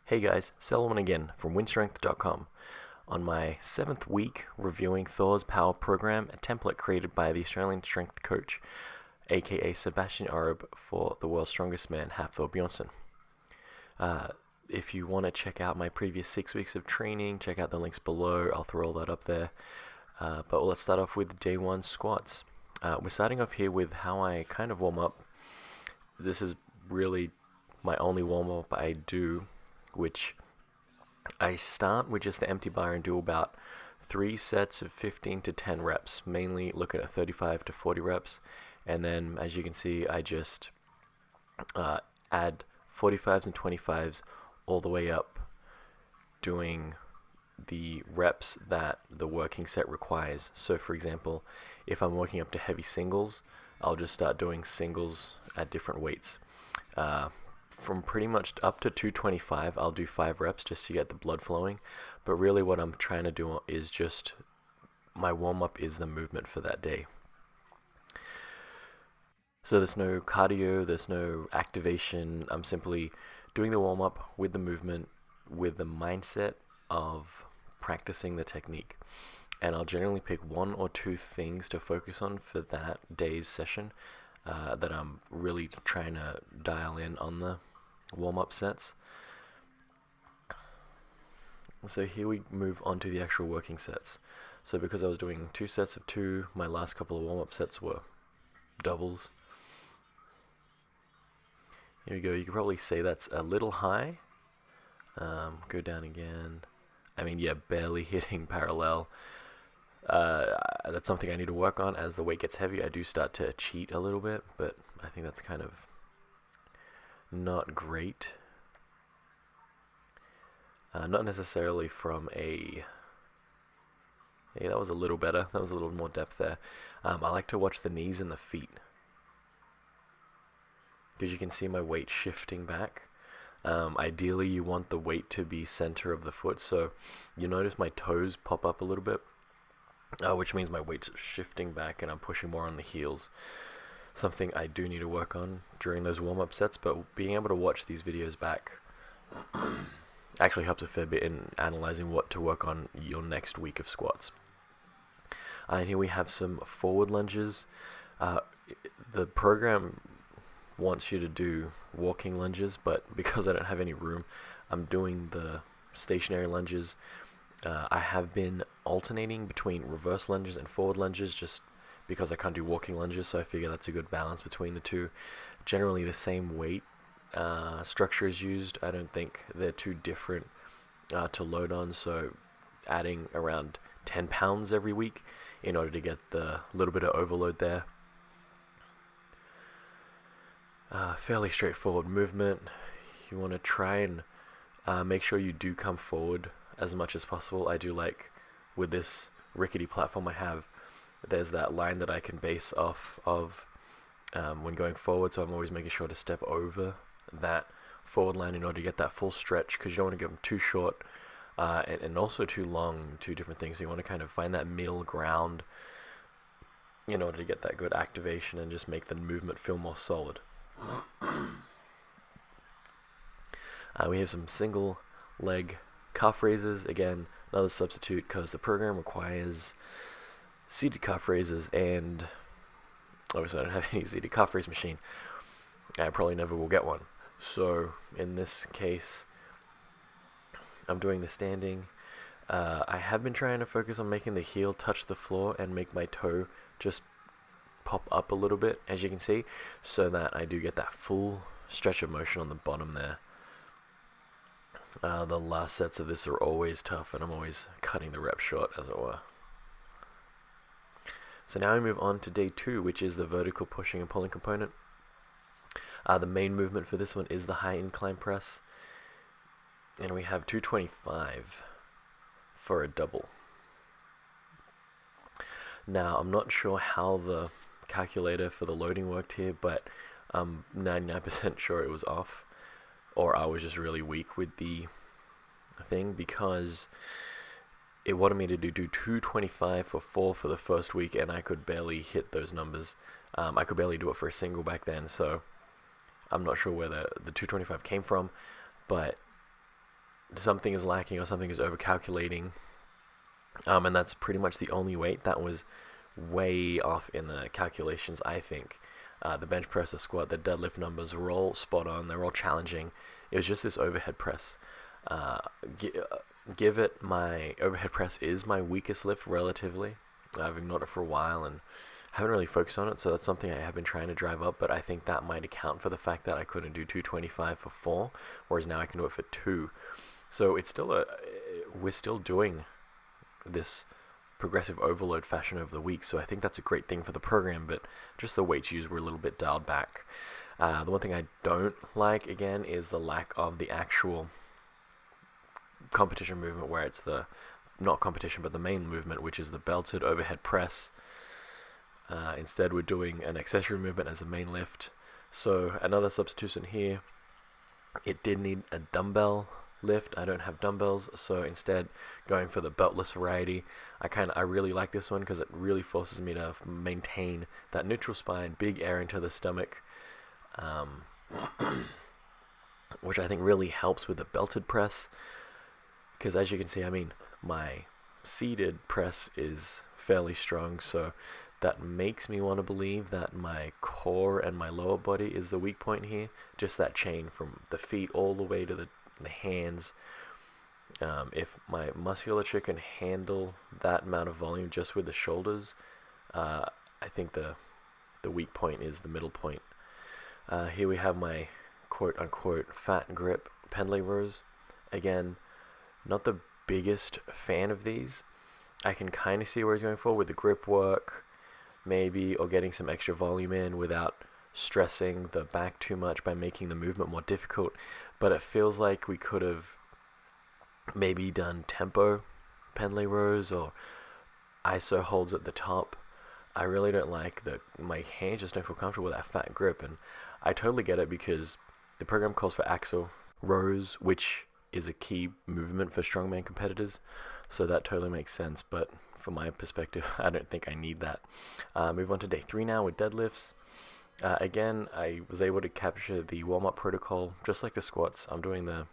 Hey guys, Selwyn again from WynnStrength.com. On my 7th week reviewing Thor's Power Program, a template created by the Australian strength coach, aka Sebastian Arab, for the world's strongest man, Thor Bjornsson. If you want to check out my previous 6 weeks of training, check out the links below. I'll throw all that up there. But let's start off with day 1 squats. We're starting off here with how I kind of warm up. This is really my only warm up I do, which I start with just the empty bar and do about 3 sets of 15 to 10 reps, mainly looking at 35 to 40 reps. And then, as you can see, I just add 45s and 25s all the way up, doing the reps that the working set requires. So for example, if I'm working up to heavy singles, I'll just start doing singles at different weights. From pretty much up to 225, I'll do 5 reps just to get the blood flowing. But really what I'm trying to do is just, my warm-up is the movement for that day. So there's no cardio, there's no activation. I'm simply doing the warm-up with the movement, with the mindset of practicing the technique. And I'll generally pick 1 or 2 things to focus on for that day's session that I'm really trying to dial in on the warm-up sets. So here we move on to the actual working sets. So because I was doing 2 sets of 2, my last couple of warm-up sets were doubles. Here we go. You could probably say that's a little high. Go down again. I mean, yeah, barely hitting parallel. That's something I need to work on. As the weight gets heavy, I do start to cheat a little bit, but I think that's kind of not great. Not necessarily from a... Hey, that was a little better. That was a little more depth there. I like to watch the knees and the feet, because you can see my weight shifting back. Ideally, you want the weight to be center of the foot, so you notice my toes pop up a little bit, which means my weight's shifting back and I'm pushing more on the heels. Something I do need to work on during those warm-up sets, but being able to watch these videos back actually helps a fair bit in analyzing what to work on your next week of squats. And here we have some forward lunges. The program wants you to do walking lunges, but because I don't have any room, I'm doing the stationary lunges. I have been alternating between reverse lunges and forward lunges just because I can't do walking lunges, so I figure that's a good balance between the two. Generally the same weight structure is used. I don't think they're too different to load on, so adding around 10 pounds every week in order to get the little bit of overload there. Fairly straightforward movement. You want to try and make sure you do come forward as much as possible. I do like, with this rickety platform I have, there's that line that I can base off of when going forward, so I'm always making sure to step over that forward line in order to get that full stretch, because you don't want to get them too short and also too long, 2 different things. So you want to kind of find that middle ground in order to get that good activation and just make the movement feel more solid. We have some single leg calf raises. Again, another substitute because the program requires seated calf raises, and obviously I don't have any seated calf raise machine. I probably never will get one. So in this case, I'm doing the standing. I have been trying to focus on making the heel touch the floor and make my toe just pop up a little bit, as you can see, so that I do get that full stretch of motion on the bottom there. The last sets of this are always tough, and I'm always cutting the rep short, as it were. So now we move on to day 2, which is the vertical pushing and pulling component. The main movement for this one is the high incline press, and we have 225 for a double. Now, I'm not sure how the calculator for the loading worked here, but I'm 99% sure it was off, or I was just really weak with the thing, because it wanted me to do 225 for 4 for the first week, and I could barely hit those numbers. I could barely do it for a single back then, so I'm not sure where the 225 came from, but something is lacking or something is overcalculating. And that's pretty much the only weight that was way off in the calculations, I think. The bench press, the squat, the deadlift numbers were all spot on. They were all challenging. It was just this overhead press. Give it, my overhead press is my weakest lift relatively. I've ignored it for a while and haven't really focused on it, so that's something I have been trying to drive up, but I think that might account for the fact that I couldn't do 225 for 4, whereas now I can do it for 2. So it's still we're still doing this progressive overload fashion over the week, so I think that's a great thing for the program, but just the weights used were a little bit dialed back. The one thing I don't like, again, is the lack of the actual competition movement, where it's the, not competition, but the main movement, which is the belted overhead press. Instead, we're doing an accessory movement as a main lift. So another substitution here, it did need a dumbbell lift. I don't have dumbbells, so instead going for the beltless variety. I really like this one because it really forces me to maintain that neutral spine, big air into the stomach, which I think really helps with the belted press, because as you can see, I mean, my seated press is fairly strong, so that makes me want to believe that my core and my lower body is the weak point here. Just that chain from the feet all the way to the hands. If my musculature can handle that amount of volume just with the shoulders, I think the weak point is the middle point. Here we have my quote-unquote fat grip pendlay rows. Again, not the biggest fan of these. I can kind of see where he's going for with the grip work, maybe, or getting some extra volume in without stressing the back too much by making the movement more difficult. But it feels like we could have maybe done tempo pendlay rows or ISO holds at the top. I really don't like my hands just don't feel comfortable with that fat grip, and I totally get it because the program calls for axle rows, which is a key movement for strongman competitors, so that totally makes sense. But from my perspective, I don't think I need that. Move on to day 3 now with deadlifts. Again, I was able to capture the warm-up protocol just like the squats. I'm doing the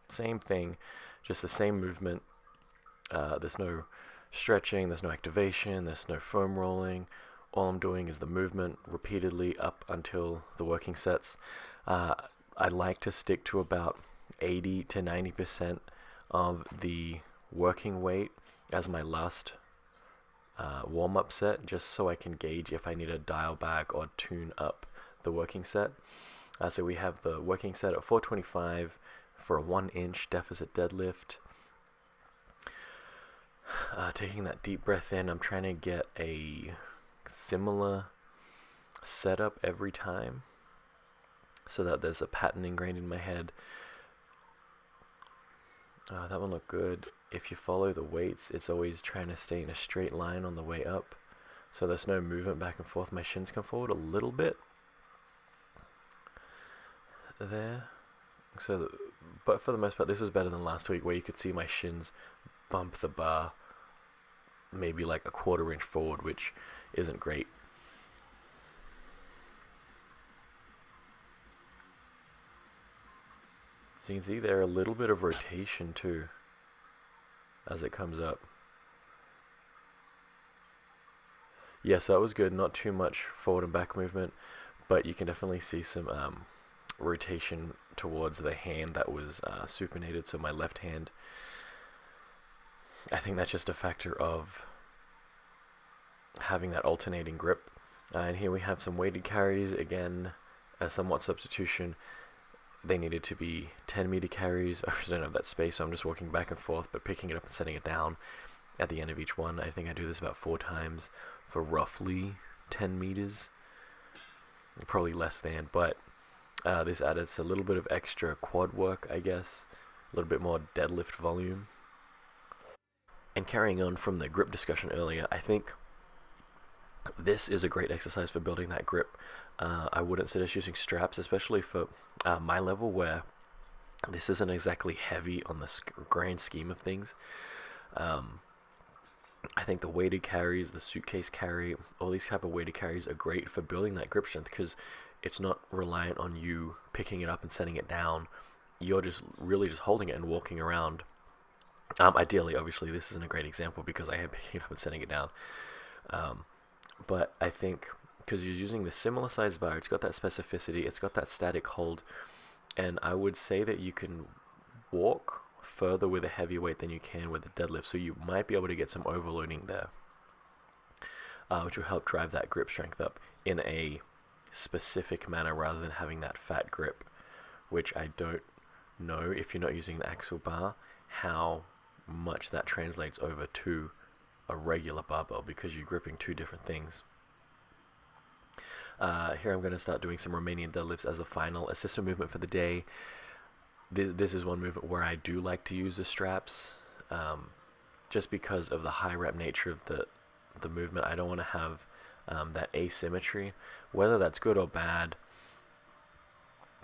same thing, just the same movement. There's no stretching, there's no activation, there's no foam rolling. All I'm doing is the movement repeatedly up until the working sets. I like to stick to about 80 to 90% of the working weight as my last warm-up set, just so I can gauge if I need to dial back or tune up the working set. So we have the working set at 425 for a 1-inch deficit deadlift. Taking that deep breath in, I'm trying to get a similar setup every time so that there's a pattern ingrained in my head. That one looked good. If you follow the weights, it's always trying to stay in a straight line on the way up, so there's no movement back and forth. My shins come forward a little bit there. But for the most part, this was better than last week, where you could see my shins bump the bar maybe like a 1/4 inch forward, which isn't great. So you can see there a little bit of rotation too as it comes up. Yes, that was good. Not too much forward and back movement, but you can definitely see some rotation towards the hand that was supinated, so my left hand. I think that's just a factor of having that alternating grip. And here we have some weighted carries, again, a somewhat substitution. They needed to be 10-meter carries. I just don't have that space, so I'm just walking back and forth, but picking it up and setting it down at the end of each one. I think I do this about 4 times for roughly 10 meters. Probably less than, but this added a little bit of extra quad work, I guess. A little bit more deadlift volume. And carrying on from the grip discussion earlier, I think this is a great exercise for building that grip. I wouldn't suggest using straps, especially for my level, where this isn't exactly heavy on the grand scheme of things. I think the weighted carries, the suitcase carry, all these type of weighted carries are great for building that grip strength, because it's not reliant on you picking it up and setting it down you're just really just holding it and walking around. Ideally, obviously, this isn't a great example because I am picking it up and setting it down. But I think because you're using the similar size bar, it's got that specificity, it's got that static hold, and I would say that you can walk further with a heavy weight than you can with a deadlift, so you might be able to get some overloading there, which will help drive that grip strength up in a specific manner rather than having that fat grip, which I don't know, if you're not using the axle bar, how much that translates over to a regular barbell, because you're gripping two different things. Here I'm going to start doing some Romanian deadlifts as the final assisted movement for the day. This is one movement where I do like to use the straps, just because of the high rep nature of the movement. I don't want to have that asymmetry, whether that's good or bad.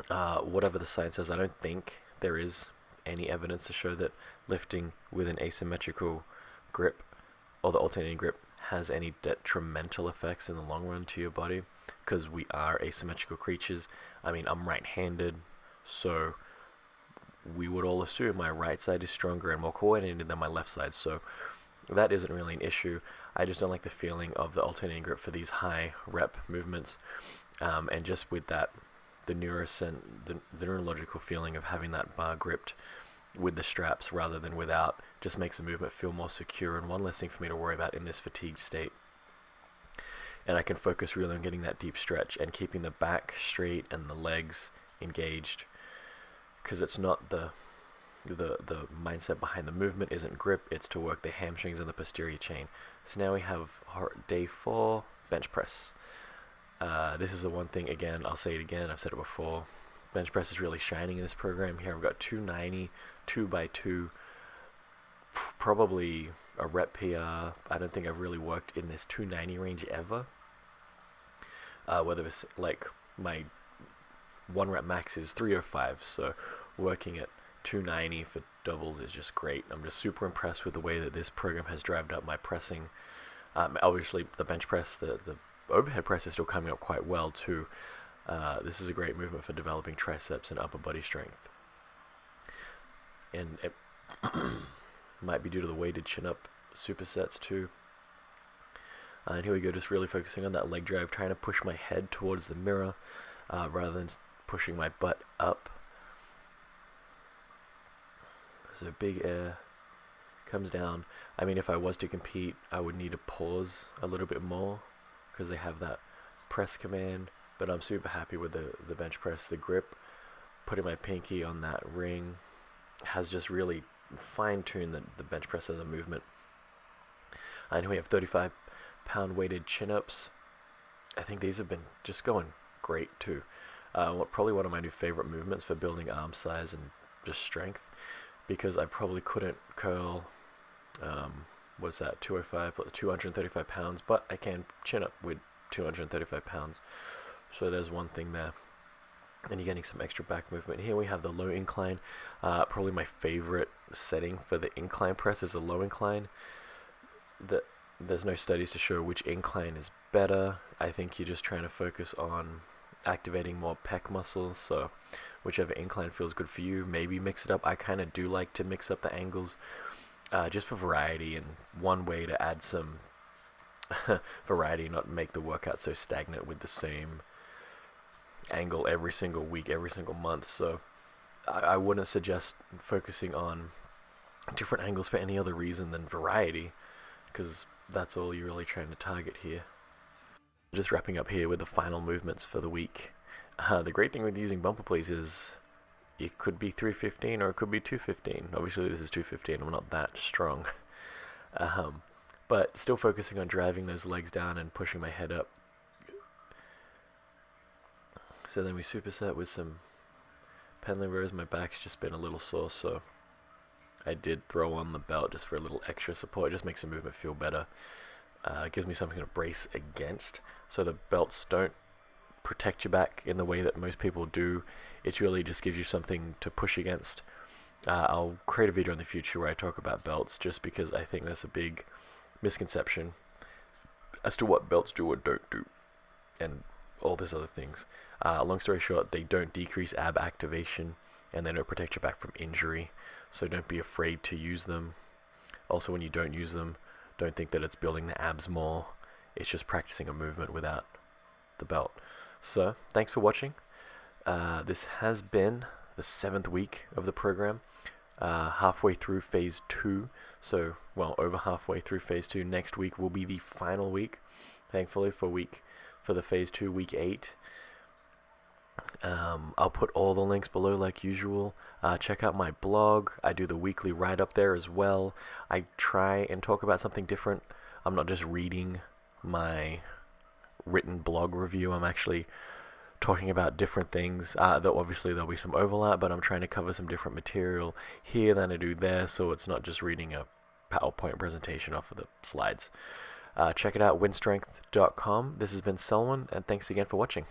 Whatever the science says, I don't think there is any evidence to show that lifting with an asymmetrical grip or the alternating grip has any detrimental effects in the long run to your body, because we are asymmetrical creatures. I mean, I'm right-handed, so we would all assume my right side is stronger and more coordinated than my left side, so that isn't really an issue. I just don't like the feeling of the alternating grip for these high rep movements, and just with that, the neurological feeling of having that bar gripped with the straps rather than without just makes the movement feel more secure, and one less thing for me to worry about in this fatigued state. And I can focus really on getting that deep stretch and keeping the back straight and the legs engaged, because it's not the mindset behind the movement isn't grip, it's to work the hamstrings and the posterior chain. So now we have day 4 bench press. This is the one thing, again, I'll say it again, I've said it before, bench press is really shining in this program. Here I've got 290, 2x2, probably a rep PR. I don't think I've really worked in this 290 range ever. Whether it's like my 1 rep max is 305, so working at 290 for doubles is just great. I'm just super impressed with the way that this program has driven up my pressing. Obviously the bench press, the overhead press is still coming up quite well too. This is a great movement for developing triceps and upper body strength. And it might be due to the weighted chin up supersets too. And here we go, just really focusing on that leg drive, trying to push my head towards the mirror rather than pushing my butt up. So big air comes down. I mean, if I was to compete, I would need to pause a little bit more because they have that press command, but I'm super happy with the bench press. The grip, putting my pinky on that ring, has just really fine-tuned the bench press as a movement. And we have 35-pound weighted chin-ups. I think these have been just going great too. Probably one of my new favorite movements for building arm size and just strength, because I probably couldn't curl, what's that, 235 pounds, but I can chin up with 235 pounds. So there's one thing there. And you're getting some extra back movement. Here we have the low incline. Probably my favorite setting for the incline press is a low incline. There's no studies to show which incline is better. I think you're just trying to focus on activating more pec muscles, so whichever incline feels good for you, maybe mix it up. I kind of do like to mix up the angles, just for variety, and one way to add some variety, not make the workout so stagnant with the same angle every single week, every single month. So I wouldn't suggest focusing on different angles for any other reason than variety, because that's all you're really trying to target here. Just wrapping up here with the final movements for the week. The great thing with using bumper plates is it could be 315 or it could be 215. Obviously this is 215, I'm not that strong. But still focusing on driving those legs down and pushing my head up. So then we superset with some pendulum rows. My back's just been a little sore, so I did throw on the belt just for a little extra support. It just makes the movement feel better. It gives me something to brace against, so the belts don't protect your back in the way that most people do. It really just gives you something to push against. I'll create a video in the future where I talk about belts, just because I think that's a big misconception as to what belts do or don't do, and all these other things. Long story short, they don't decrease ab activation, and they don't protect your back from injury. So don't be afraid to use them. Also, when you don't use them, don't think that it's building the abs more. It's just practicing a movement without the belt. So, thanks for watching. This has been the 7th week of the program. Halfway through phase 2. So, well, over halfway through phase 2. Next week will be the final week, thankfully, for the phase 2, week 8. I'll put all the links below like usual. Check out my blog. I do the weekly write-up there as well. I try and talk about something different. I'm not just reading my written blog review. I'm actually talking about different things. Though obviously there'll be some overlap, but I'm trying to cover some different material here than I do there, so it's not just reading a PowerPoint presentation off of the slides. Check it out, WynnStrength.com. This has been Selwyn, and thanks again for watching.